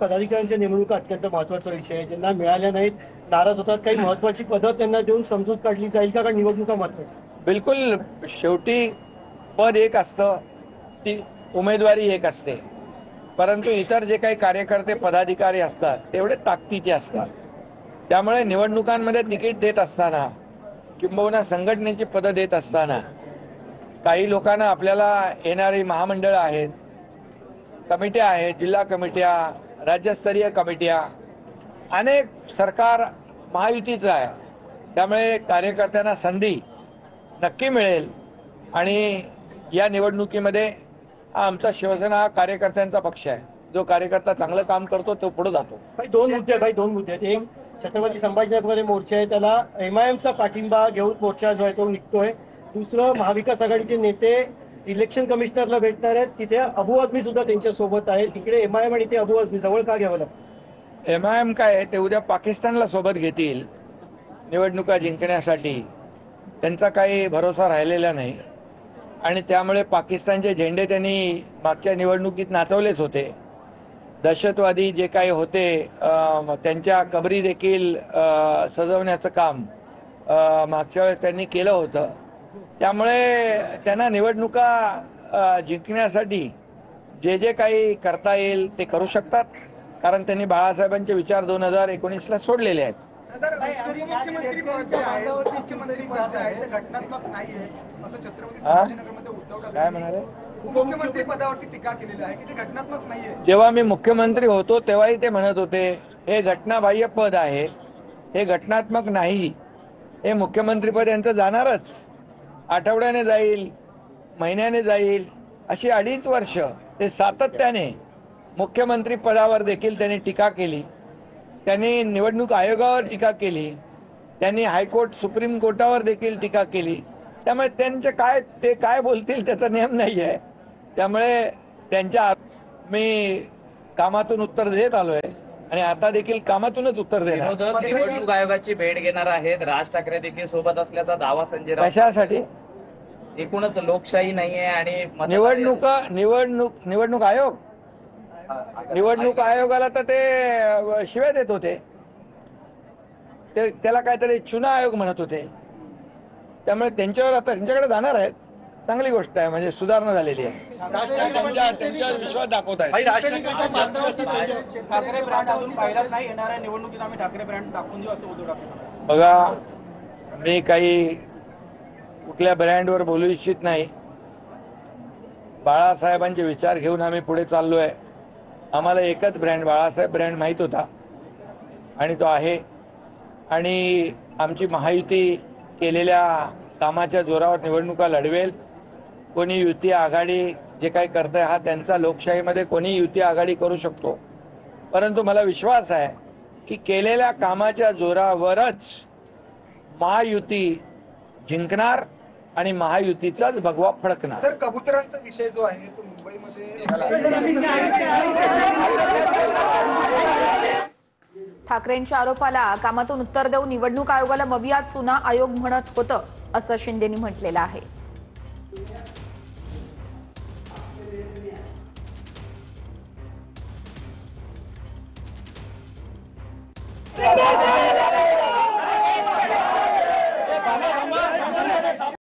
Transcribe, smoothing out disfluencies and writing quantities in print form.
पदाधिकाऱ्यांच्या नेमणुका अत्यंत महत्त्वाचा विषय आहे. ज्यांना मिळाल्या नाहीत नाराज होतात. काही महत्त्वाची पदं त्यांना देऊन समजूत काढली जाईल का? कारण निवडणुका महत्त्वाच्या. बिलकुल. शेवटी पद एक असतं, ती उमेदवारी एक असते, परंतु इतर जे काही कार्यकर्ते पदाधिकारी असतात तेवढे ताकदीचे असतात. त्यामुळे निवडणुकांमध्ये तिकीट देत असताना किंबहुना संघटनेची पदं देत असताना काही लोकांना आपल्याला येणारी महामंडळं आहेत, कमिट्या आहेत, जिल्हा कमिट्या, राज्यस्तरीय कमिट्या, अनेक सरकार महायुतीचं आहे. त्यामुळे कार्यकर्त्यांना संधी नक्की मिळेल आणि या निवडणुकीमध्ये आमचा शिवसेना हा कार्यकर्त्यांचा पक्ष आहे. जो कार्यकर्ता चांगलं काम करतो तो पुढे जातो. काही दोन मुद्दे आहेत. एक, छत्रपती संभाजीनगरमध्ये मोर्चा आहे, त्याला MIMचा पाठिंबा घेऊन मोर्चा जो आहे तो निघतोय. दुसरं, महाविकास आघाडीचे नेते इलेक्शन कमिशनरला भेटणार आहेत. तिथे अबू आझमी सुद्धा त्यांच्या सोबत आहे. तिकडे MIM आणि ते अबू आझमी जवळ का घ्यावं लागतं? MIM काय ते उद्या पाकिस्तानला सोबत घेतील निवडणुका जिंकण्यासाठी, त्यांचा काही भरोसा राहिलेला नाही. आणि त्यामुळे पाकिस्तानचे झेंडे त्यांनी मागच्या निवडणुकीत नाचवलेच होते. दहशतवादी जे काही होते त्यांच्या कबरी देखील सजवण्याचं काम मागच्या वेळेस त्यांनी केलं होतं. त्यामुळे त्यांना निवडणुका जिंकण्यासाठी जे जे काही करता येईल ते करू शकतात, कारण त्यांनी बाळासाहेबांचे विचार 2019ला सोडलेले आहेत. काय म्हणाले? उपमुख्यमंत्री पदावरती टीका केलेली आहे की ते घटनात्मक नाहीये. जेव्हा मी मुख्यमंत्री होतो तेव्हाही ते म्हणत होते हे घटनाबाह्य पद आहे, हे घटनात्मक नाही. हे मुख्यमंत्रीपद यांचं जाणारच, आठवड्याने जाईल, महिन्याने जाईल, अशी 2.5 वर्ष ते सातत्याने मुख्यमंत्री पदावर देखील त्यांनी टीका केली. त्यांनी निवडणूक आयोगावर टीका केली, त्यांनी हायकोर्ट सुप्रीम कोर्टावर देखील टीका केली. त्यामुळे ते काय बोलतील त्याचा नियम नाही आहे. त्यामुळे त्यांच्या मी कामातून उत्तर देत आलोय आणि आता देखील कामातूनच उत्तर देणार. निवडणूक आयोगाची भेट घेणार आहेत. राज ठाकरे देखील सोबत असल्याचा दावा संजय राऊत. कशासाठी? एकूणच लोकशाही नाहीये आणि निवडणूक आयोगाला तर ते शिव्या देत होते. त्याला काहीतरी चुना आयोग म्हणत होते. त्यामुळे त्यांच्यावर आता त्यांच्याकडे जाणार आहेत. चांगली गोष्ट आहे, म्हणजे सुधारणा झालेली आहे. त्यांच्यावर विश्वास दाखवत आहेत. ठाकरे ब्रँड अजून पाहिलाच नाही. येणाऱ्या निवडणुकीत आम्ही ठाकरे ब्रँड दाखवून देऊ असं उद्धव ठाकरे. बघा, मी काही कुठल्या ब्रँडवर बोलू इच्छित नाही. बाळासाहेबांचे विचार घेऊन आम्ही पुढे चाललोय. आम्हाला एकच ब्रँड, बाळासाहेब ब्रँड माहीत होता आणि तो आहे. आणि आमची महायुती केलेल्या कामाच्या जोरावर निवडणुका लढवेल. कोणी युती आघाडी जे काही करत आहे हा त्यांचा, लोकशाहीमध्ये कोणी युती आघाडी करू शकतो. परंतु मला विश्वास आहे की केलेल्या कामाच्या जोरावरच महायुती जिंकणार आणि महायुतीचाच भगवा फडकणार. सर, कबुतरांचा विषय जो आहे तो मुंबईमध्ये ठाकरेंच्या आरोपाला कामातून उत्तर देऊन निवडणूक आयोगाला मवियात चुना आयोग म्हणत होतं असं शिंदेंनी म्हटलेलं आहे.